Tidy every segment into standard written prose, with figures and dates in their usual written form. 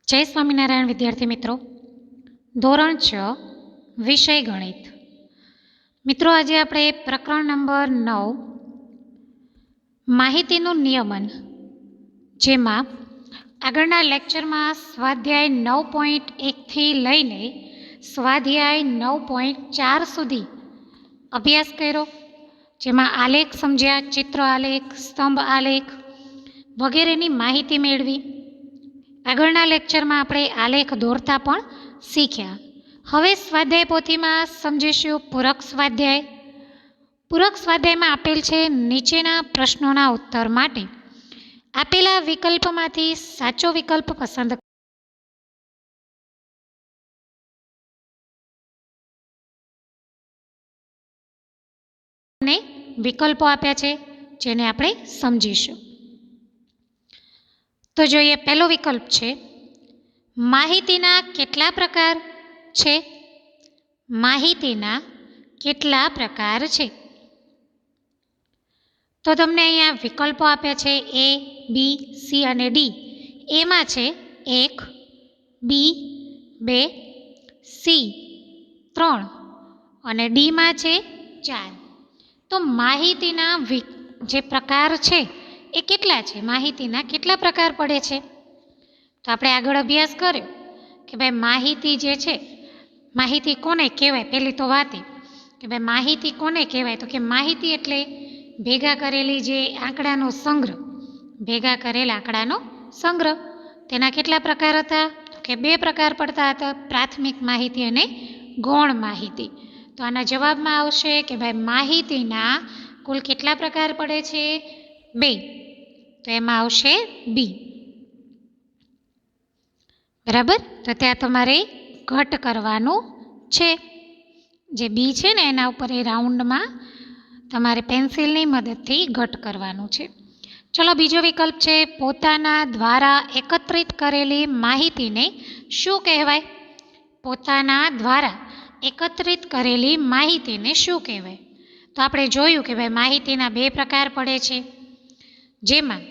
જય સ્વામિનારાયણ વિદ્યાર્થી મિત્રો, ધોરણ 6 વિષય ગણિત. મિત્રો, આજે આપણે પ્રકરણ નંબર 9 માહિતીનું નિયમન, જેમાં આગળના લેક્ચરમાં સ્વાધ્યાય 9.1થી લઈને સ્વાધ્યાય 9.4 સુધી અભ્યાસ કર્યો, જેમાં આલેખ સમજ્યા, ચિત્ર આલેખ, સ્તંભ આલેખ વગેરેની માહિતી મેળવી. આગળના લેક્ચરમાં આપણે આલેખ દોરતા પણ શીખ્યા. હવે સ્વાધ્યાય પોથીમાં સમજીશું પૂરક સ્વાધ્યાય. પૂરક સ્વાધ્યાયમાં આપેલ છે નીચેના પ્રશ્નોના ઉત્તર માટે આપેલા વિકલ્પમાંથી સાચો વિકલ્પ પસંદ અને વિકલ્પો આપ્યા છે જેને આપણે સમજીશું. તો જોઈએ, પહેલો વિકલ્પ છે માહિતીના કેટલા પ્રકાર છે? માહિતીના કેટલા પ્રકાર છે? તો તમને અહીંયા વિકલ્પો આપ્યા છે એ, બી, સી અને ડી. એમાં છે 1, બી 2, સી 3 અને ડીમાં છે 4. તો માહિતીના જે પ્રકાર છે એ કેટલા છે? માહિતીના કેટલા પ્રકાર પડે છે? તો આપણે આગળ અભ્યાસ કર્યો કે ભાઈ માહિતી જે છે, માહિતી કોને કહેવાય? પહેલી તો વાત એ કે ભાઈ માહિતી કોને કહેવાય? તો કે માહિતી એટલે ભેગા કરેલી જે આંકડાનો સંગ્રહ, ભેગા કરેલ આંકડાનો સંગ્રહ. તેના કેટલા પ્રકાર હતા? તો કે 2 પ્રકાર પડતા હતા, પ્રાથમિક માહિતી અને ગૌણ માહિતી. તો આના જવાબમાં આવશે કે ભાઈ માહિતીના કુલ કેટલા પ્રકાર પડે છે? 2. તો એમાં આવશે બી. બરાબર? તો ત્યાં તમારે ઘટ કરવાનું છે. જે બી છે ને એના ઉપર એ રાઉન્ડમાં તમારે પેન્સિલની મદદથી ઘટ કરવાનું છે. ચલો, બીજો વિકલ્પ છે પોતાના દ્વારા એકત્રિત કરેલી માહિતીને શું કહેવાય? પોતાના દ્વારા એકત્રિત કરેલી માહિતીને શું કહેવાય? તો આપણે જોયું કે ભાઈ માહિતીના 2 પ્રકાર પડે છે, જેમાં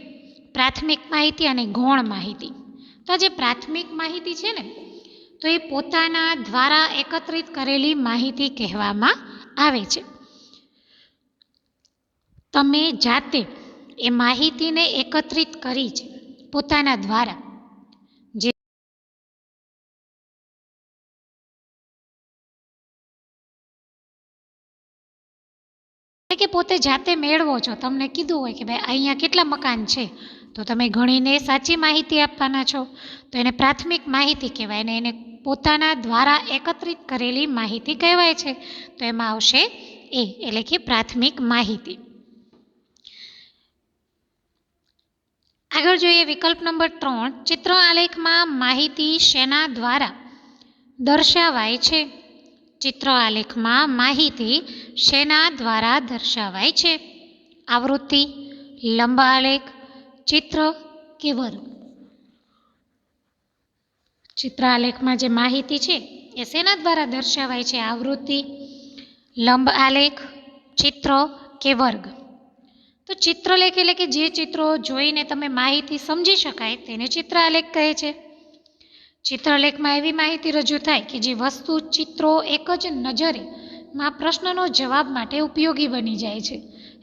પ્રાથમિક માહિતી અને ગૌણ માહિતી. તો જે પ્રાથમિક માહિતી છે ને, તો એ પોતાના દ્વારા એકત્રિત કરેલી માહિતી કહેવામાં આવે છે. તમે જાતે એ માહિતીને એકત્રિત કરી છે પોતાના દ્વારા, જે કે પોતે જાતે મેળવો છો. તમને કીધું હોય કે ભાઈ અહીંયા કેટલા મકાન છે, તો તમે ગણીને સાચી માહિતી આપવાના છો, તો એને પ્રાથમિક માહિતી કહેવાય. ને એને પોતાના દ્વારા એકત્રિત કરેલી માહિતી કહેવાય છે. તો એમાં આવશે એ, એટલે કે પ્રાથમિક માહિતી. આગળ જોઈએ વિકલ્પ નંબર 3, ચિત્ર આલેખમાં માહિતી શેના દ્વારા દર્શાવાય છે? ચિત્ર આલેખમાં માહિતી શેના દ્વારા દર્શાવાય છે? આવૃત્તિ, લંબ આલેખ, ચિત્ર કે વર્ગ? ચિત્ર આલેખમાં જે માહિતી છે એ શેના દ્વારા દર્શાવાય છે? આવૃત્તિ, લંબ આલેખ, ચિત્ર કે વર્ગ? તો ચિત્રલેખ એટલે કે જે ચિત્રો જોઈને તમે માહિતી સમજી શકાય તેને ચિત્ર આલેખ કહે છે. ચિત્રલેખમાં એવી માહિતી રજૂ થાય કે જે વસ્તુ, ચિત્રો એક જ નજરે માં પ્રશ્નનો જવાબ માટે ઉપયોગી બની જાય છે,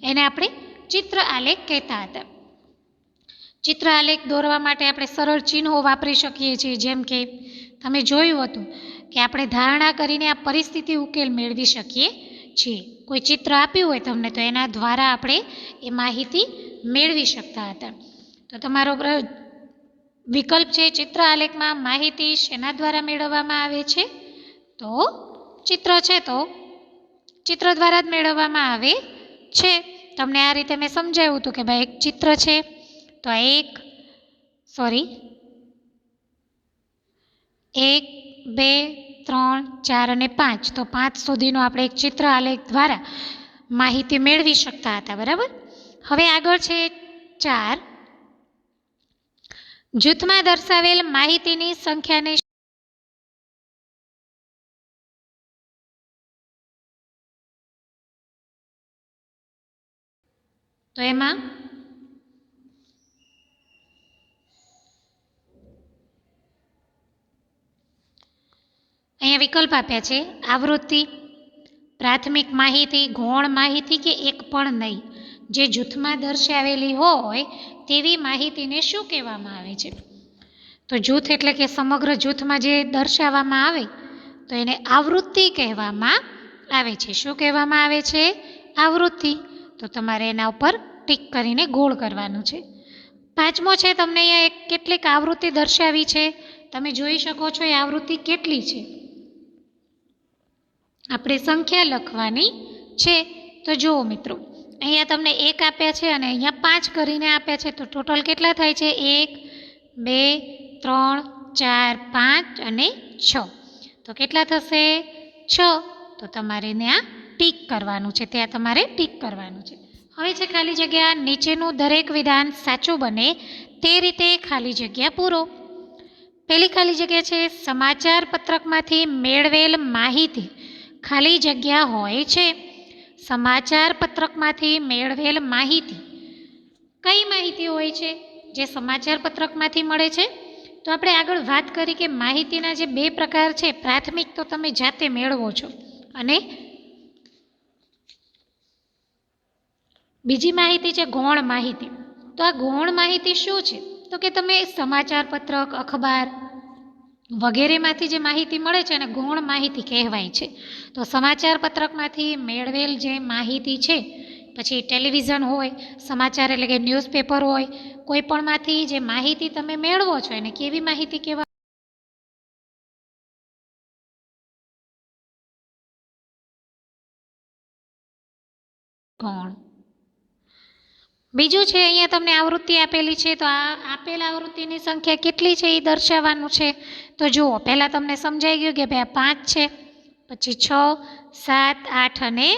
એને આપણે ચિત્ર આલેખ કહેતા હતા. ચિત્ર આલેખ દોરવા માટે આપણે સરળ ચિહ્નો વાપરી શકીએ છીએ. જેમ કે તમે જોયું હતું કે આપણે ધારણા કરીને આ પરિસ્થિતિ ઉકેલ મેળવી શકીએ છીએ. કોઈ ચિત્ર આપ્યું હોય તમને, તો એના દ્વારા આપણે એ માહિતી મેળવી શકતા હતા. તો તમારો વિકલ્પ છે ચિત્ર આલેખમાં માહિતી શેના દ્વારા મેળવવામાં આવે છે? તો ચિત્ર છે તો ચિત્ર દ્વારા જ મેળવવામાં આવે છે. તમને આ રીતે મેં સમજાવ્યું હતું કે ભાઈ એક ચિત્ર છે, તો 1, 2, 3, 4 અને 5, તો 5 સુધીનો આપણે એક ચિત્ર આલેખ દ્વારા માહિતી મેળવી શકતા હતા. બરાબર? હવે આગળ છે 4, જૂથમાં દર્શાવેલ માહિતીની સંખ્યાને તો એમાં અહીંયા વિકલ્પ આપ્યા છે આવૃત્તિ, પ્રાથમિક માહિતી, ગૌણ માહિતી કે એક પણ નહીં. જે જૂથમાં દર્શાવેલી હોય તેવી માહિતીને શું કહેવામાં આવે છે? તો જૂથ એટલે કે સમગ્ર જૂથમાં જે દર્શાવવામાં આવે તો એને આવૃત્તિ કહેવામાં આવે છે. શું કહેવામાં આવે છે? આવૃત્તિ. તો તમારે એના ઉપર ટીક કરીને ગોળ કરવાનું છે. પાંચમો છે, તમને અહીંયા કેટલીક આવૃત્તિ દર્શાવી છે, તમે જોઈ શકો છો એ આવૃત્તિ કેટલી છે. આપણે સંખ્યા લખવાની છે. તો જુઓ મિત્રો, અહીંયા તમને 1 આપ્યા છે અને અહીંયા 5 કરીને આપ્યા છે. તો ટોટલ કેટલા થાય છે? 1 2 3 4 5 અને 6. તો કેટલા થશે? 6. તો તમારે ત્યાં ટીક કરવાનું છે, ત્યાં તમારે ટીક કરવાનું છે. હવે છે ખાલી જગ્યા. નીચેનું દરેક વિધાન સાચું બને તે રીતે ખાલી જગ્યા પૂરો. પહેલી ખાલી જગ્યા છે સમાચાર પત્રકમાંથી મેળવેલ માહિતી ખાલી જગ્યા હોય છે. સમાચાર પત્રકમાંથી મેળવેલ માહિતી કઈ માહિતી હોય છે જે સમાચાર પત્રકમાંથી મળે છે? તો આપણે આગળ વાત કરી કે માહિતીના જે 2 પ્રકાર છે, પ્રાથમિક તો તમે જાતે મેળવો છો અને બીજી માહિતી છે ગૌણ માહિતી. તો આ ગૌણ માહિતી શું છે? તો કે તમે સમાચાર પત્રક, અખબાર વગેરેમાંથી જે માહિતી મળે છે એને ગૌણ માહિતી કહેવાય છે. તો સમાચાર પત્રકમાંથી મેળવેલ જે માહિતી છે, પછી ટેલિવિઝન હોય, સમાચાર એટલે કે ન્યૂઝપેપર હોય, કોઈ પણમાંથી જે માહિતી તમે મેળવો છો એને કેવી માહિતી કહેવાય? ગૌણ. બીજું છે અહીંયા તમને આવૃત્તિ આપેલી છે, તો આ આપેલ આવૃત્તિની સંખ્યા કેટલી છે એ દર્શાવવાનું છે. તો જુઓ, પહેલાં તમને સમજાઈ ગયું કે ભાઈ 5 છે, પછી 6 7 8 અને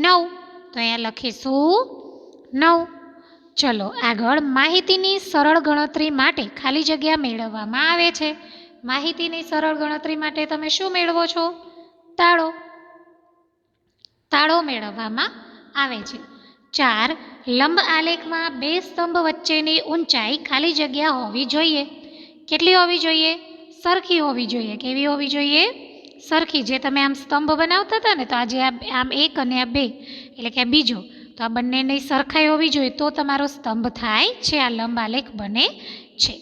9. તો અહીંયા લખીશું 9. ચલો આગળ. માહિતીની સરળ ગણતરી માટે ખાલી જગ્યા મેળવવામાં આવે છે. માહિતીની સરળ ગણતરી માટે તમે શું મેળવો છો? તાળો. તાળો મેળવવામાં આવે છે. 4. લંબ આલેખમાં 2 સ્તંભ વચ્ચેની ઊંચાઈ ખાલી જગ્યા હોવી જોઈએ. કેટલી હોવી જોઈએ? સરખી હોવી જોઈએ. કેવી હોવી જોઈએ? સરખી. જે તમે આમ સ્તંભ બનાવતા હતા ને, તો આજે આમ 1 અને આ 2 એટલે કે આ બીજો, તો આ બંનેની સરખાઈ હોવી જોઈએ તો તમારો સ્તંભ થાય છે, આ લંબ આલેખ બને છે.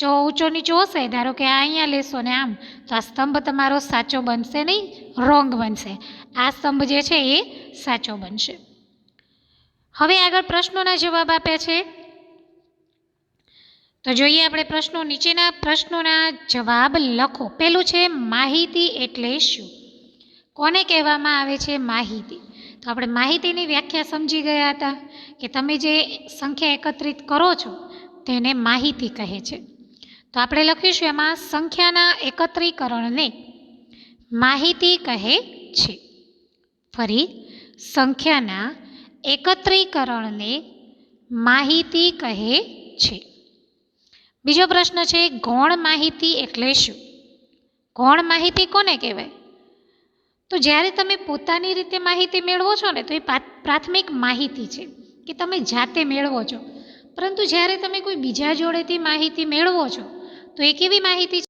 જો ઊંચો નીચો હશે, ધારો કે આ અહીંયા લેશો ને આમ, તો આ સ્તંભ તમારો સાચો બનશે નહીં, રોંગ બનશે. આ સ્તંભ જે છે એ સાચો બનશે. હવે આગળ પ્રશ્નોના જવાબ આપ્યા છે, તો જોઈએ આપણે પ્રશ્નો. નીચેના પ્રશ્નોના જવાબ લખો. પહેલું છે માહિતી એટલે શું? કોને કહેવામાં આવે છે માહિતી? તો આપણે માહિતીની વ્યાખ્યા સમજી ગયા હતા કે તમે જે સંખ્યા એકત્રિત કરો છો તેને માહિતી કહે છે. તો આપણે લખીશું એમાં સંખ્યાના એકત્રીકરણને માહિતી કહે છે. ફરી, સંખ્યાના એકત્રીકરણને માહિતી કહે છે. બીજો પ્રશ્ન છે ગૌણ માહિતી એટલે શું? ગૌણ માહિતી કોને કહેવાય? તો જ્યારે તમે પોતાની રીતે માહિતી મેળવો છો ને, તો એ પ્રાથમિક માહિતી છે કે તમે જાતે મેળવો છો. પરંતુ જ્યારે તમે કોઈ બીજા જોડેથી માહિતી મેળવો છો તો એ કેવી માહિતી છે?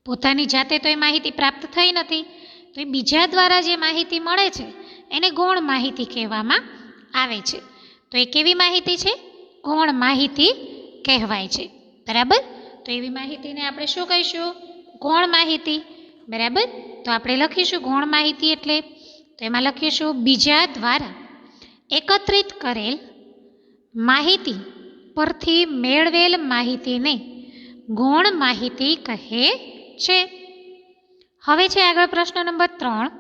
પોતાની જાતે તો એ માહિતી પ્રાપ્ત થઈ નથી, તો એ બીજા દ્વારા જે માહિતી મળે છે એને ગૌણ માહિતી કહેવામાં આવે છે. તો એ કેવી માહિતી છે? ગૌણ માહિતી કહેવાય છે. બરાબર? તો એવી માહિતીને આપણે શું કહીશું? ગૌણ માહિતી. બરાબર? તો આપણે લખીશું ગૌણ માહિતી એટલે, તો એમાં લખીશું બીજા દ્વારા એકત્રિત કરેલ માહિતી પરથી મેળવેલ માહિતીને ગૌણ માહિતી કહે છે. હવે છે આગળ પ્રશ્ન નંબર 3.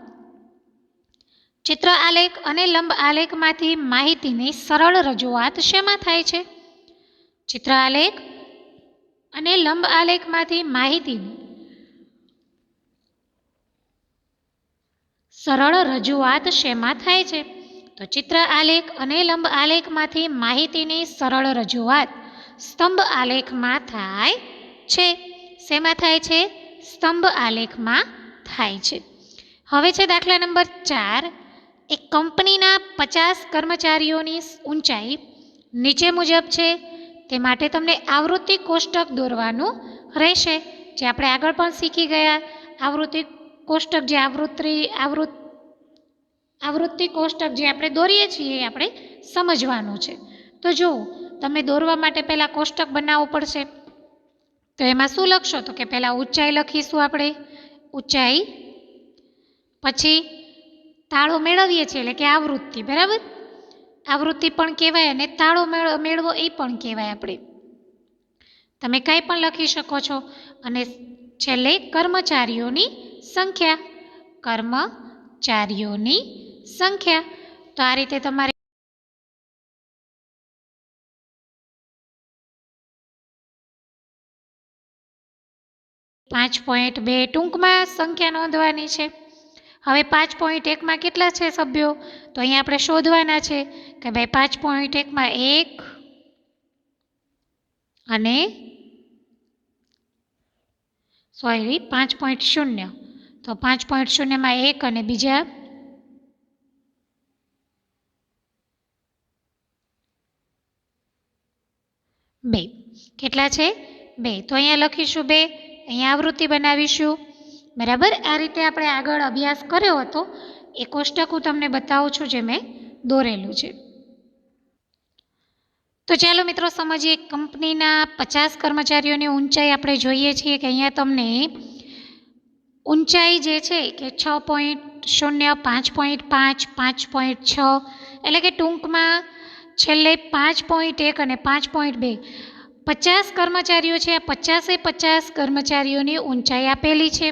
ચિત્ર આલેખ અને લંબ આલેખમાંથી માહિતીની સરળ રજૂઆત શેમાં થાય છે? ચિત્ર આલેખ અને લંબ આલેખમાંથી માહિતીની સરળ રજૂઆત શેમાં થાય છે? તો ચિત્ર આલેખ અને લંબ આલેખમાંથી માહિતીની સરળ રજૂઆત સ્તંભ આલેખમાં થાય છે. શેમાં થાય છે? સ્તંભ આલેખમાં થાય છે. હવે છે દાખલા નંબર 4. એક કંપનીના 50 કર્મચારીઓની ઊંચાઈ નીચે મુજબ છે, તે માટે તમને આવૃત્તિ કોષ્ટક દોરવાનું રહેશે, જે આપણે આગળ પણ શીખી ગયા. આવૃત્તિ કોષ્ટક જે આવૃત્તિ કોષ્ટક જે આપણે દોરીએ છીએ એ આપણે સમજવાનું છે. તો જુઓ, તમે દોરવા માટે પહેલાં કોષ્ટક બનાવવું પડશે. તો એમાં શું લખશો? તો કે પહેલાં ઊંચાઈ લખીશું આપણે, ઊંચાઈ, પછી તાળો મેળવીએ છીએ એટલે કે આવૃત્તિ, બરાબર? આવૃત્તિ પણ કહેવાય અને તાળો મેળવો એ પણ કહેવાય. આપણે તમે કંઈ પણ લખી શકો છો. અને છેલ્લે કર્મચારીઓની સંખ્યા, કર્મચારીઓની સંખ્યા. તો આ રીતે તમારે 5.2 ટૂંકમાં સંખ્યા નોંધવાની છે. હવે 5.1માં કેટલા છે સભ્યો? તો અહીંયા આપણે શોધવાના છે કે ભાઈ 5.1માં 1 અને 5.0. તો 5.0માં 1 અને બીજા 2. કેટલા છે? 2. તો અહીંયા લખીશું 2, અહીંયા આવૃત્તિ બનાવીશું, બરાબર? આ રીતે આપણે આગળ અભ્યાસ કર્યો હતો. એ કોષ્ટક હું તમને બતાવું છું જે મેં દોરેલું છે. તો ચાલો મિત્રો સમજીએ. કંપનીના 50 કર્મચારીઓની ઊંચાઈ આપણે જોઈએ છીએ કે અહીંયા તમને ઊંચાઈ જે છે કે 6.0, 5.5, 5.6, એટલે કે ટૂંકમાં છેલ્લે 5.1 અને 5.2 50 કર્મચારીઓ છે. આ 50 કર્મચારીઓની ઊંચાઈ આપેલી છે.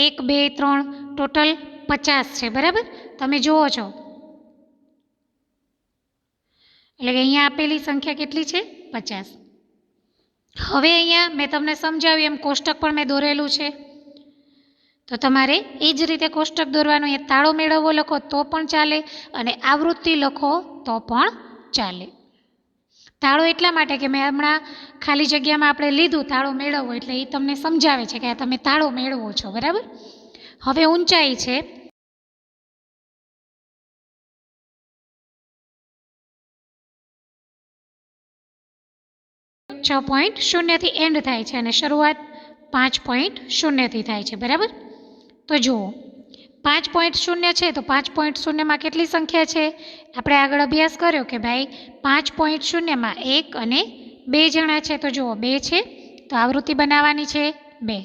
1, 2, 3 ટોટલ 50 છે, બરાબર? તમે જુઓ છો એટલે કે અહીંયા આપેલી સંખ્યા કેટલી છે? 50. હવે અહીંયા મેં તમને સમજાવ્યું એમ કોષ્ટક પણ મેં દોરેલું છે. તો તમારે એ જ રીતે કોષ્ટક દોરવાનું. એ તાળો મેળવવો લખો તો પણ ચાલે અને આવૃત્તિ લખો તો પણ ચાલે. તાળો એટલા માટે કે મેં હમણાં ખાલી જગ્યામાં આપણે લીધું તાળો મેળવવો, એટલે એ તમને સમજાવે છે કે આ તમે તાળો મેળવો છો, બરાબર? હવે ઊંચાઈ છે 6.0 થી એન્ડ થાય છે અને શરૂઆત 5.0 થી થાય છે, બરાબર? તો જુઓ 5.0 છે તો 5.0માં કેટલી સંખ્યા છે? આપણે આગળ અભ્યાસ કર્યો કે ભાઈ 5.0માં 1 અને 2 જણા છે. તો જુઓ 2 છે તો આવૃત્તિ બનાવવાની છે 2.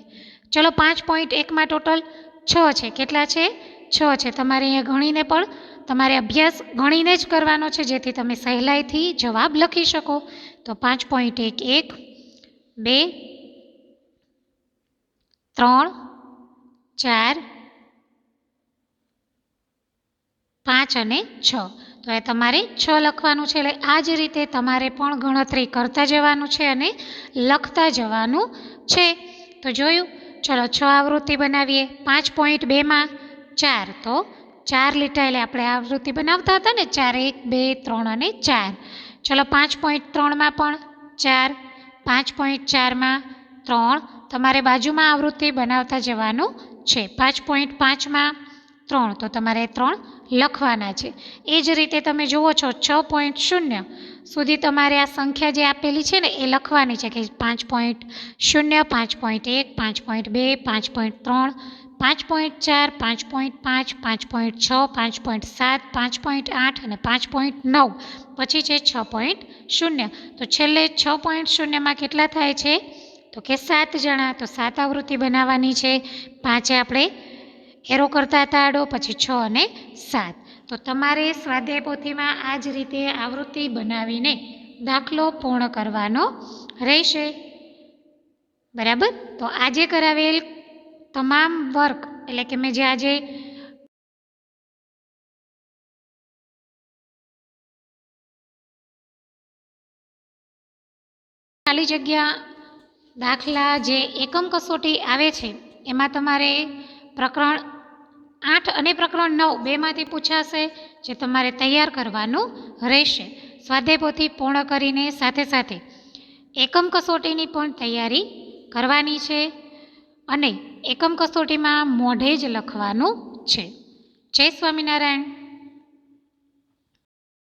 ચલો 5.1માં ટોટલ 6 છે. કેટલા છે? 6 છે. તમારે અહીંયા ગણીને પણ તમારે અભ્યાસ ગણીને જ કરવાનો છે, જેથી તમે સહેલાઈથી જવાબ લખી શકો. તો 5.1 1, 2, 3, 4, 5 અને 6. તો એ તમારે 6 લખવાનું છે. એટલે આ જ રીતે તમારે પણ ગણતરી કરતા જવાનું છે અને લખતા જવાનું છે. તો જોયું? ચલો 6 આવૃત્તિ બનાવીએ. 5.2માં 4, તો 4 લીટા એટલે આપણે આવૃત્તિ બનાવતા હતા ને 4, 1, 2, 3 અને 4. ચલો 5.3માં પણ 4, 5.4માં 3. તમારે બાજુમાં આવૃત્તિ બનાવતા જવાનું છે. 5.5માં 3, તો તમારે 3 લખવાના છે. એ જ રીતે તમે જુઓ છો 6.0 સુધી તમારે આ સંખ્યા જે આપેલી છે ને એ લખવાની છે કે 5.0, 5.1, 5.2, 5.3, 5.4, 5.5, 5.6, 5.7, 5.8 અને 5.9. પછી છે 6.0. તો છેલ્લે 6.0માં કેટલા થાય છે? તો કે 7 જણા. તો 7 આવૃત્તિ બનાવવાની છે. 5 આપણે એરો કરતા હતા આડો, પછી 6 અને 7. તો તમારે સ્વાધ્યાય પોથીમાં આ જ રીતે આવૃત્તિ બનાવીને દાખલો પૂર્ણ કરવાનો રહેશે, બરાબર? તો આજે કરાવેલ તમામ વર્ક એટલે કે મેં જે આજે ખાલી જગ્યા દાખલા જે એકમ કસોટી આવે છે એમાં તમારે પ્રકરણ 8 અને પ્રકરણ 9 બેમાંથી પૂછાશે, જે તમારે તૈયાર કરવાનું રહેશે. સ્વાધ્યાય પોથી પૂર્ણ કરીને સાથે સાથે એકમ કસોટીની પણ તૈયારી કરવાની છે અને એકમ કસોટીમાં મોઢે જ લખવાનું છે. જય સ્વામિનારાયણ.